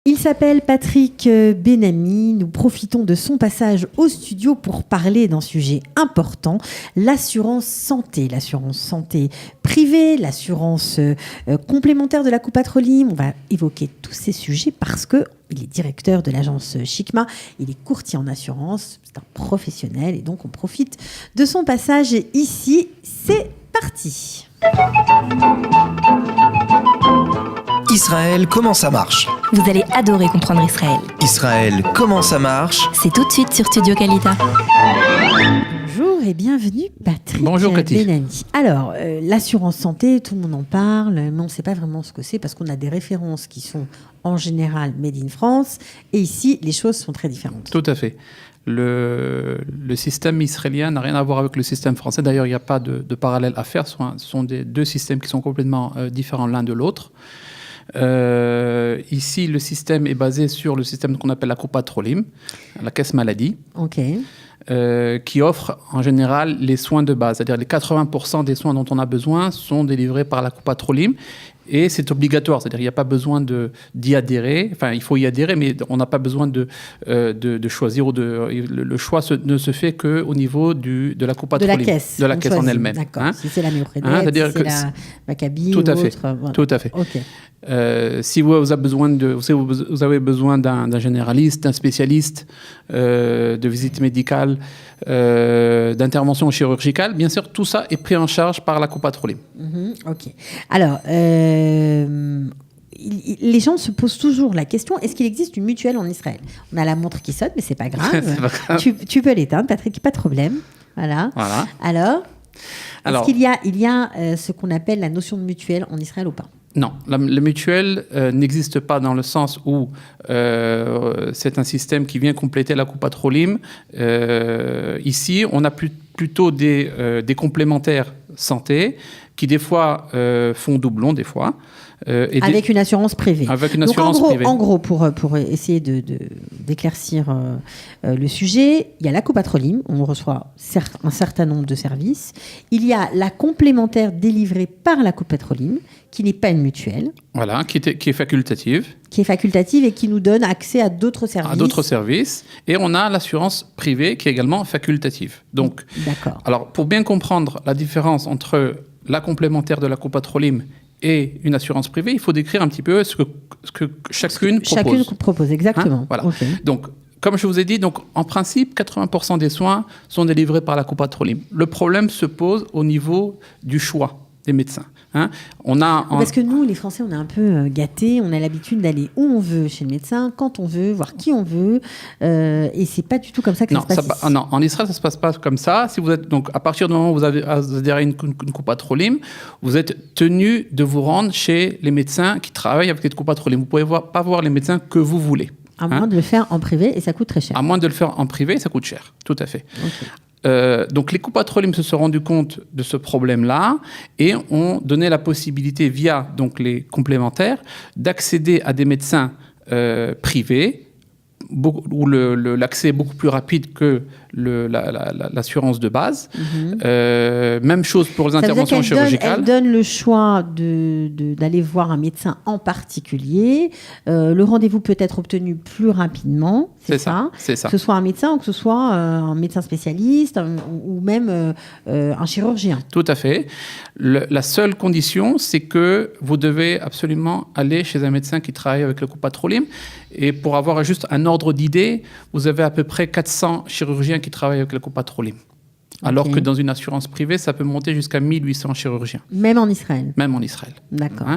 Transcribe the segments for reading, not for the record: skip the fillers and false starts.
Il s'appelle Patrick Benamy. Nous profitons de son passage au studio pour parler d'un sujet important, l'assurance santé. L'assurance santé privée, l'assurance complémentaire de la Coupa Trolim. On va évoquer tous ces sujets parce qu'il est directeur de l'agence Chicma. Il est courtier en assurance, c'est un professionnel et donc on profite de son passage ici. C'est parti. Israël, comment ça marche ? Vous allez adorer comprendre Israël. Israël, comment ça marche ? C'est tout de suite sur Studio Kalita. Bonjour et bienvenue Patrick Benamy. Alors, l'assurance santé, tout le monde en parle, mais on ne sait pas vraiment ce que c'est parce qu'on a des références qui sont en général made in France et ici, les choses sont très différentes. Tout à fait. Le système israélien n'a rien à voir avec le système français. D'ailleurs, il n'y a pas de parallèle à faire. Ce sont deux systèmes qui sont complètement différents l'un de l'autre. Ici, le système est basé sur le système qu'on appelle la Coupa Trolim, la caisse maladie, qui offre en général les soins de base. C'est-à-dire les 80% des soins dont on a besoin sont délivrés par la Coupa Trolim. Et c'est obligatoire, c'est-à-dire qu'il n'y a pas besoin d'y adhérer. Enfin, il faut y adhérer, mais on n'a pas besoin de choisir. Le choix ne se fait qu'au niveau de la Coupa Trolim. De la caisse en elle-même. D'accord. Si c'est la Méoprédette, si c'est la Maccabi ou autre. Voilà. Tout à fait. Okay. Si vous avez besoin d'un généraliste, d'un spécialiste, de visite médicale, d'intervention chirurgicale, bien sûr, tout ça est pris en charge par la Coupa Trolim. Ok. Alors, les gens se posent toujours la question, est-ce qu'il existe une mutuelle en Israël ? On a la montre qui sonne, mais c'est pas grave. C'est pas grave. Tu peux l'éteindre, Patrick, pas de problème. Voilà. Alors, est-ce qu'il y a ce qu'on appelle la notion de mutuelle en Israël ou pas ? Non, la mutuelle n'existe pas dans le sens où c'est un système qui vient compléter la Coupa Trolim. Ici, on a plutôt des complémentaires santé qui des fois font doublon, des fois. Avec une assurance privée. Avec une assurance privée. En gros, pour essayer d'éclaircir le sujet, il y a la Coupa Trolim, on reçoit un certain nombre de services. Il y a la complémentaire délivrée par la Coupa Trolim, qui n'est pas une mutuelle. Voilà, qui est facultative. Qui est facultative et qui nous donne accès à d'autres services. À d'autres services. Et on a l'assurance privée qui est également facultative. Donc, d'accord. Alors, pour bien comprendre la différence entre la complémentaire de la Coupa Trolim et une assurance privée, il faut décrire un petit peu ce que chacune propose. Chacune propose, exactement. Voilà. Okay. Donc, comme je vous ai dit, en principe, 80% des soins sont délivrés par la Coupa Trolim. Le problème se pose au niveau du choix des médecins. Parce que nous, les Français, on est un peu gâtés. On a l'habitude d'aller où on veut chez le médecin, quand on veut, voir qui on veut. Et c'est pas du tout comme ça que ça se passe ici. Non, en Israël, ça se passe pas comme ça. Si vous êtes, donc, à partir du moment où vous adhérez à une Coupa Trolim, vous êtes tenu de vous rendre chez les médecins qui travaillent avec cette Coupa Trolim. Vous pouvez pas voir les médecins que vous voulez. À moins de le faire en privé et ça coûte très cher. À moins de le faire en privé, ça coûte cher. Tout à fait. Okay. Donc les Coupa Trolim se sont rendus compte de ce problème-là et ont donné la possibilité via donc les complémentaires d'accéder à des médecins privés où l'accès est beaucoup plus rapide que l'assurance de base. Même chose pour les interventions chirurgicales. Elle donne le choix d'aller voir un médecin en particulier. Le rendez-vous peut être obtenu plus rapidement. C'est ça. C'est ça. Que ce soit un médecin ou que ce soit un médecin spécialiste ou même un chirurgien. Tout à fait. La seule condition, c'est que vous devez absolument aller chez un médecin qui travaille avec le Coupa Trolim. Et pour avoir juste un ordre d'idée, vous avez à peu près 400 chirurgiens qui travaillent avec le Coupa Trolim. Alors que dans une assurance privée, ça peut monter jusqu'à 1800 chirurgiens. Même en Israël. Même en Israël. D'accord.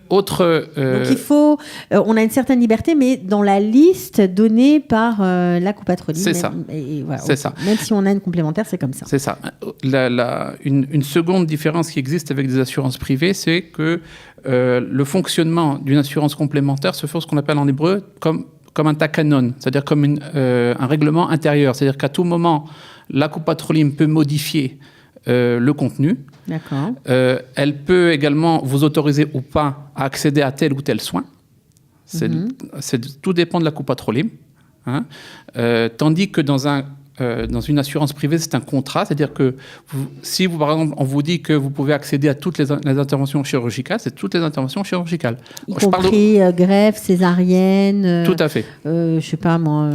Donc il faut, on a une certaine liberté, mais dans la liste donnée par la Coupa Trolim. C'est ça. C'est ça. Même si on a une complémentaire, c'est comme ça. C'est ça. Une seconde différence qui existe avec des assurances privées, c'est que le fonctionnement d'une assurance complémentaire se fait ce qu'on appelle en hébreu comme un takanon, c'est-à-dire comme un règlement intérieur. C'est-à-dire qu'à tout moment, la Coupa Trolim peut modifier le contenu. D'accord. Elle peut également vous autoriser ou pas à accéder à tel ou tel soin. Tout dépend de la Coupa Trolim. Tandis que dans un dans une assurance privée, c'est un contrat, c'est-à-dire que si par exemple, on vous dit que vous pouvez accéder à toutes les interventions chirurgicales, c'est toutes les interventions chirurgicales. Y compris greffe, césarienne. Tout à fait. Je sais pas moi,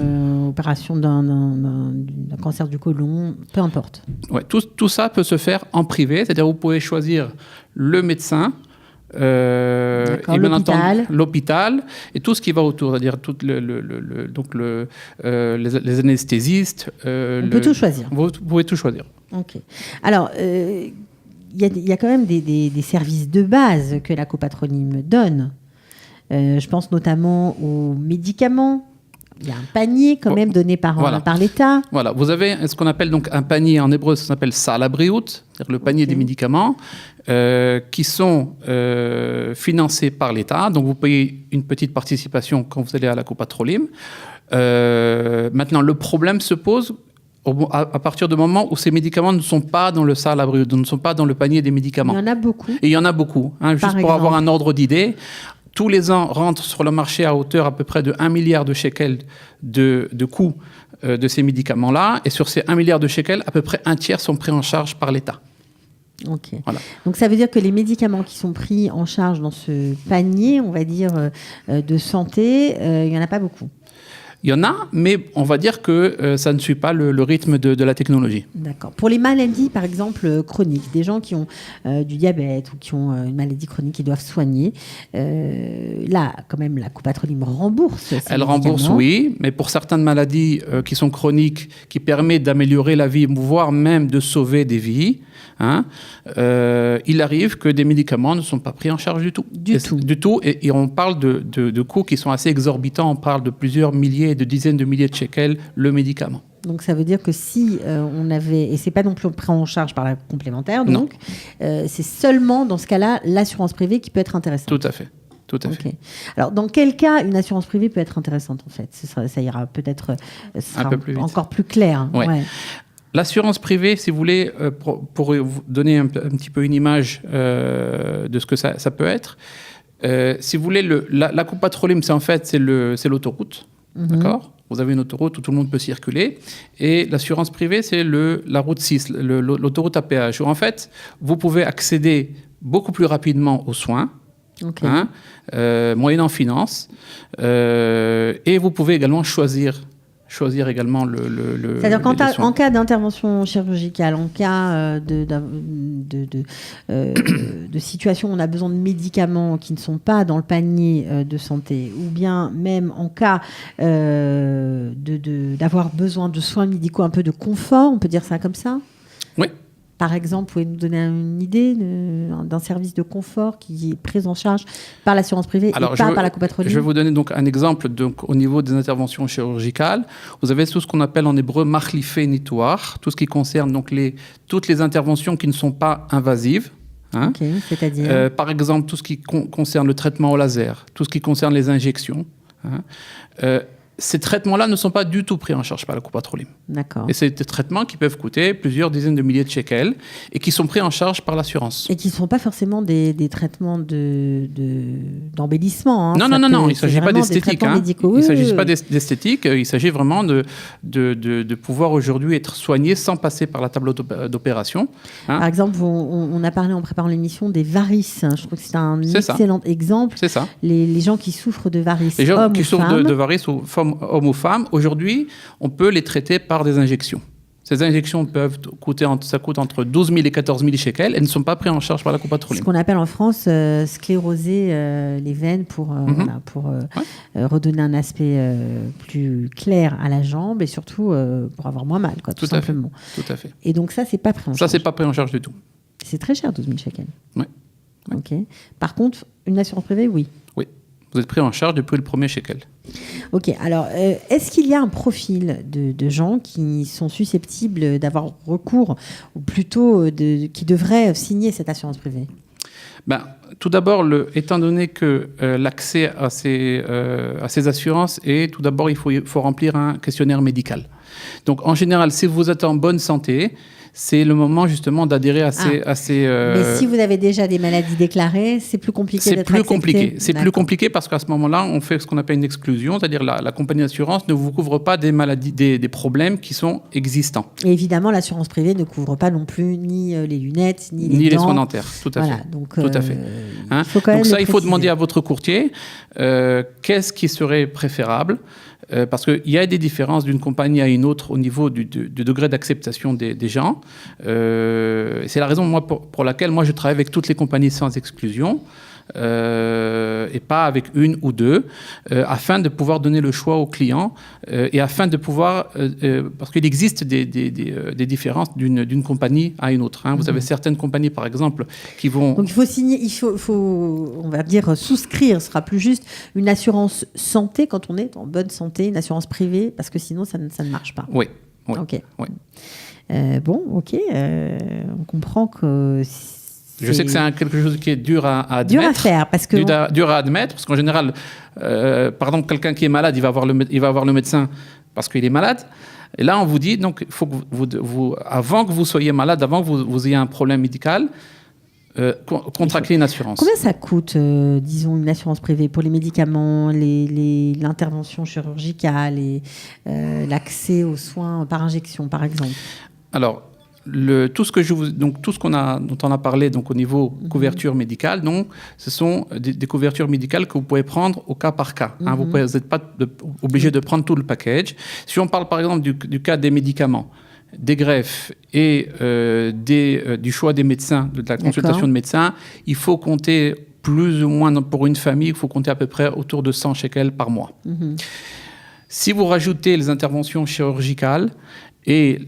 opération d'un cancer du côlon, peu importe. Ouais, tout ça peut se faire en privé, c'est-à-dire vous pouvez choisir le médecin. Et bien entendu l'hôpital et tout ce qui va autour, c'est-à-dire les anesthésistes. On peut tout choisir. Vous pouvez tout choisir. Ok. Alors, il y a quand même des services de base que la copatronyme donne. Je pense notamment aux médicaments. Il y a un panier quand même donné par l'État. Voilà, vous avez ce qu'on appelle donc un panier en hébreu, ça s'appelle sal habriout, c'est-à-dire le panier des médicaments, qui sont financés par l'État. Donc vous payez une petite participation quand vous allez à la copatronyme. Maintenant, le problème se pose à partir du moment où ces médicaments ne sont pas dans le sal habriout, ne sont pas dans le panier des médicaments. Il y en a beaucoup. Et il y en a beaucoup. Juste pour avoir un ordre d'idée. Tous les ans, rentrent sur le marché à hauteur à peu près de 1 milliard de shekels de coûts de ces médicaments-là. Et sur ces 1 milliard de shekels, à peu près un tiers sont pris en charge par l'État. Ok. Voilà. Donc ça veut dire que les médicaments qui sont pris en charge dans ce panier, on va dire, de santé, il n'y en a pas beaucoup. Il y en a, mais on va dire que ça ne suit pas le rythme de la technologie. D'accord. Pour les maladies, par exemple, chroniques, des gens qui ont du diabète ou qui ont une maladie chronique qu'ils doivent soigner, là, quand même, la copatronyme rembourse. Elle rembourse, oui, mais pour certaines maladies qui sont chroniques, qui permettent d'améliorer la vie, voire même de sauver des vies, il arrive que des médicaments ne sont pas pris en charge du tout. Du tout. Et on parle de coûts qui sont assez exorbitants. On parle de plusieurs milliers et de dizaines de milliers de shekels le médicament. Donc ça veut dire que si on avait, et c'est pas non plus pris en charge par la complémentaire, donc c'est seulement dans ce cas-là l'assurance privée qui peut être intéressante. Tout à fait. Tout à fait. Alors, dans quel cas une assurance privée peut être intéressante, en fait ? Ça ira peut-être un peu plus vite. Encore plus clair. Ouais. L'assurance privée, si vous voulez, pour vous donner un petit peu une image de ce que ça peut être, si vous voulez, la copatronyme, c'est l'autoroute, d'accord ? Vous avez une autoroute où tout le monde peut circuler. Et l'assurance privée, c'est la route 6, l'autoroute à péage, où en fait, vous pouvez accéder beaucoup plus rapidement aux soins, moyennant finance, et vous pouvez également choisir également le c'est-à-dire qu'en cas d'intervention chirurgicale, en cas de situation où on a besoin de médicaments qui ne sont pas dans le panier de santé, ou bien même en cas d'avoir besoin de soins médicaux, un peu de confort, on peut dire ça comme ça ? Oui. Par exemple, pouvez-vous nous donner une idée d'un service de confort qui est pris en charge par l'assurance privée et pas par la copatronyme ? Je vais vous donner donc un exemple au niveau des interventions chirurgicales. Vous avez tout ce qu'on appelle en hébreu machlifé nitoar, tout ce qui concerne donc toutes les interventions qui ne sont pas invasives. C'est-à-dire par exemple, tout ce qui concerne le traitement au laser, tout ce qui concerne les injections. Ces traitements-là ne sont pas du tout pris en charge par la copatronyme. D'accord. Et c'est des traitements qui peuvent coûter plusieurs dizaines de milliers de shekels et qui sont pris en charge par l'assurance. Et qui ne sont pas forcément des traitements d'embellissement. Non, il ne s'agit pas d'esthétique. Il ne s'agit pas d'esthétique. Il s'agit vraiment de pouvoir aujourd'hui être soigné sans passer par la table d'opération. Par exemple, on a parlé en préparant l'émission des varices. Je trouve que c'est un excellent exemple. C'est ça. Les gens qui souffrent de varices, les gens qui souffrent de varices ou hommes ou femmes, aujourd'hui, on peut les traiter par des injections. Ces injections peuvent coûter entre 12 000 et 14 000 shekels et ne sont pas prises en charge par la copatronyme. Ce qu'on appelle en France scléroser les veines pour redonner un aspect plus clair à la jambe et surtout pour avoir moins mal, tout simplement. Tout à fait. Et donc ça, c'est pas pris en charge. Ça, c'est pas pris en charge du tout. C'est très cher, 12 000 shekels. Oui. Ok. Par contre, une assurance privée, oui. Oui. Vous êtes pris en charge depuis le premier shekel. Ok, alors est-ce qu'il y a un profil de gens qui sont susceptibles d'avoir recours, ou plutôt qui devraient signer cette assurance privée ? Tout d'abord, étant donné que l'accès à ces assurances tout d'abord, il faut remplir un questionnaire médical. Donc en général, si vous êtes en bonne santé, c'est le moment justement d'adhérer à ces... Mais si vous avez déjà des maladies déclarées, c'est plus compliqué d'être accepté. C'est plus compliqué parce qu'à ce moment-là, on fait ce qu'on appelle une exclusion, c'est-à-dire la compagnie d'assurance ne vous couvre pas des maladies, des problèmes qui sont existants. Et évidemment, l'assurance privée ne couvre pas non plus ni les lunettes, ni les soins dentaires. Tout à fait. Donc, tout à fait. Hein? Donc ça, il faut demander à votre courtier qu'est-ce qui serait préférable. Parce qu'il y a des différences d'une compagnie à une autre au niveau du degré d'acceptation des gens. C'est la raison pour laquelle je travaille avec toutes les compagnies sans exclusion. Et pas avec une ou deux, afin de pouvoir donner le choix aux clients et afin de pouvoir... parce qu'il existe des différences d'une compagnie à une autre. Hein. Vous avez certaines compagnies, par exemple, qui vont... Donc il faut signer, on va dire souscrire, ce sera plus juste, une assurance santé quand on est en bonne santé, une assurance privée, parce que sinon ça ne marche pas. Oui. Ok. Oui. On comprend que... Je sais que c'est quelque chose qui est dur à admettre. Dur à faire, parce que... Dur à admettre, parce qu'en général, par exemple, quelqu'un qui est malade, il va voir le médecin parce qu'il est malade. Et là, on vous dit, donc, il faut que avant que vous soyez malade, avant que vous ayez un problème médical, contracter une assurance. Combien ça coûte, disons, une assurance privée pour les médicaments, l'intervention chirurgicale et l'accès aux soins par injection, par exemple? Alors, tout ce dont on a parlé donc au niveau couverture médicale, donc ce sont des couvertures médicales que vous pouvez prendre au cas par cas. Hein, vous n'êtes pas obligé de prendre tout le package. Si on parle par exemple du cas des médicaments, des greffes et du choix des médecins, de la consultation de médecins, il faut compter plus ou moins pour une famille, il faut compter à peu près autour de 100 shekels par mois. Si vous rajoutez les interventions chirurgicales et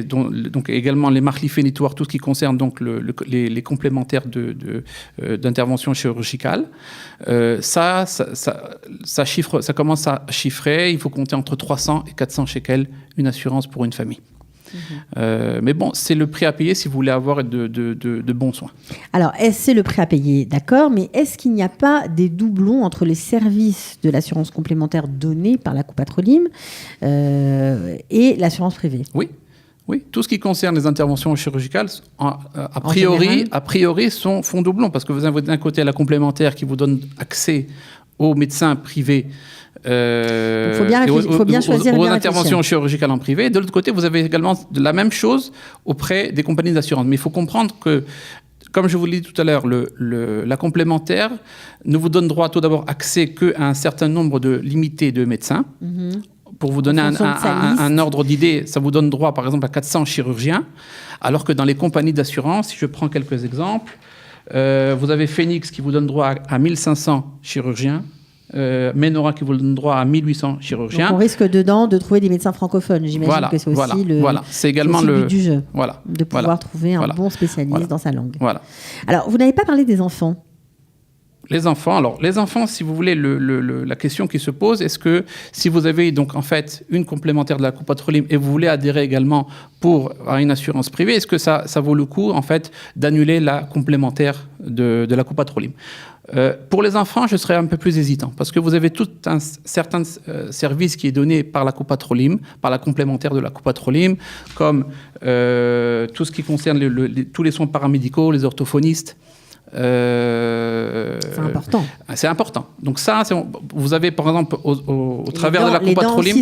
donc également les marlifénitoires, tout ce qui concerne donc les complémentaires d'intervention chirurgicale, ça commence à chiffrer. Il faut compter entre 300 et 400 shekels une assurance pour une famille. Mais bon, c'est le prix à payer si vous voulez avoir de bons soins. Alors, c'est le prix à payer, d'accord, mais est-ce qu'il n'y a pas des doublons entre les services de l'assurance complémentaire donnée par la Coupatrolim et l'assurance privée? Oui. Tout ce qui concerne les interventions chirurgicales, a priori font doublon, parce que vous avez d'un côté la complémentaire qui vous donne accès aux médecins privés. Il faut bien choisir aux interventions chirurgicales en privé. De l'autre côté, vous avez également la même chose auprès des compagnies d'assurance. Mais il faut comprendre que, comme je vous l'ai dit tout à l'heure, la complémentaire ne vous donne droit tout d'abord accès qu'à un certain nombre limité de médecins. Pour vous donner un ordre d'idée, ça vous donne droit par exemple à 400 chirurgiens, alors que dans les compagnies d'assurance, si je prends quelques exemples, vous avez Phoenix qui vous donne droit à 1500 chirurgiens, Menora qui vous donne droit à 1800 chirurgiens. Donc on risque dedans de trouver des médecins francophones. J'imagine que c'est aussi c'est également le but du jeu, de pouvoir trouver un bon spécialiste dans sa langue. Alors, vous n'avez pas parlé des enfants. Les enfants, si vous voulez, la question qui se pose, est-ce que si vous avez donc en fait une complémentaire de la Coupatrolim et vous voulez adhérer également à une assurance privée, est-ce que ça vaut le coup en fait d'annuler la complémentaire de la Coupatrolim? Pour les enfants, je serais un peu plus hésitant parce que vous avez tout un certain service qui est donné par la Coupatrolim, par la complémentaire de la Coupatrolim, comme tout ce qui concerne tous les soins paramédicaux, les orthophonistes. C'est important. C'est important. Donc ça, vous avez par exemple au travers de la Coupatrolim,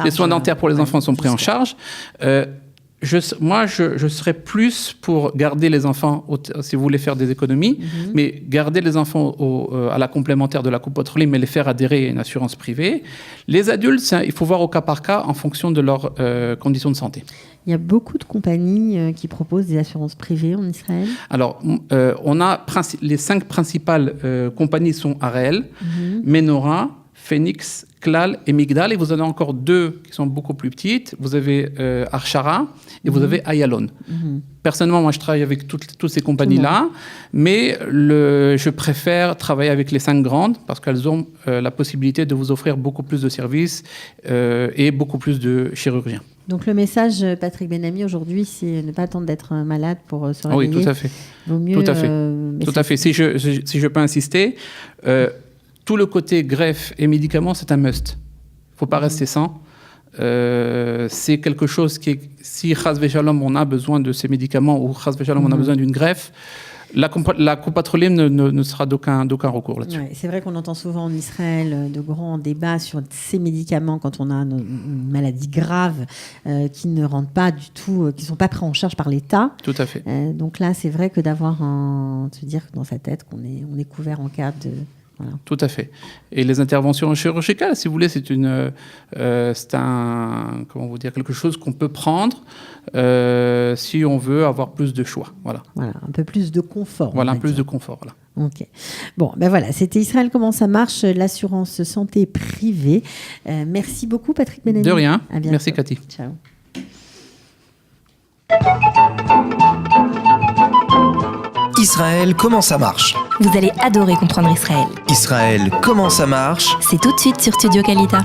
les soins dentaires pour les enfants sont pris en charge. Moi, je serais plus pour garder les enfants, si vous voulez faire des économies, mais garder les enfants à la complémentaire de la Coupatrolim et les faire adhérer à une assurance privée. Les adultes, il faut voir au cas par cas en fonction de leurs conditions de santé. Il y a beaucoup de compagnies qui proposent des assurances privées en Israël. Alors, on a les 5 principales compagnies sont Ariel, Menora, Phoenix, Klal et Migdal. Et vous en avez encore 2 qui sont beaucoup plus petites. Vous avez Archara et vous avez Ayalon. Personnellement, moi, je travaille avec toutes ces compagnies-là. Mais je préfère travailler avec les 5 grandes parce qu'elles ont la possibilité de vous offrir beaucoup plus de services et beaucoup plus de chirurgiens. Donc le message, Patrick Ben-Ami, aujourd'hui, c'est ne pas attendre d'être malade pour se réveiller. Oui, tout à fait. Vaut mieux, tout à fait. Si je peux insister, tout le côté greffe et médicaments, c'est un must. Il ne faut pas rester sans. c'est quelque chose qui est, si Chas Veshalom, on a besoin de ces médicaments ou Chas Veshalom, on a besoin d'une greffe, la Coupatrolim ne sera d'aucun recours là-dessus. Ouais, c'est vrai qu'on entend souvent en Israël de grands débats sur ces médicaments quand on a une maladie grave qui ne rentrent pas du tout, qui ne sont pas pris en charge par l'État. Tout à fait. Donc là, c'est vrai que d'avoir se dire dans sa tête qu'on est couvert en cas de... Voilà. Tout à fait. Et les interventions chirurgicales, si vous voulez, c'est quelque chose qu'on peut prendre si on veut avoir plus de choix. Voilà, un peu plus de confort. Voilà, de confort. Voilà. Ok. Bon, ben voilà, c'était Israël, comment ça marche, l'assurance santé privée. Merci beaucoup, Patrick Benami. De rien. Merci, Cathy. Ciao. Israël, comment ça marche? Vous allez adorer comprendre Israël. Israël, comment ça marche? C'est tout de suite sur Studio Kalita.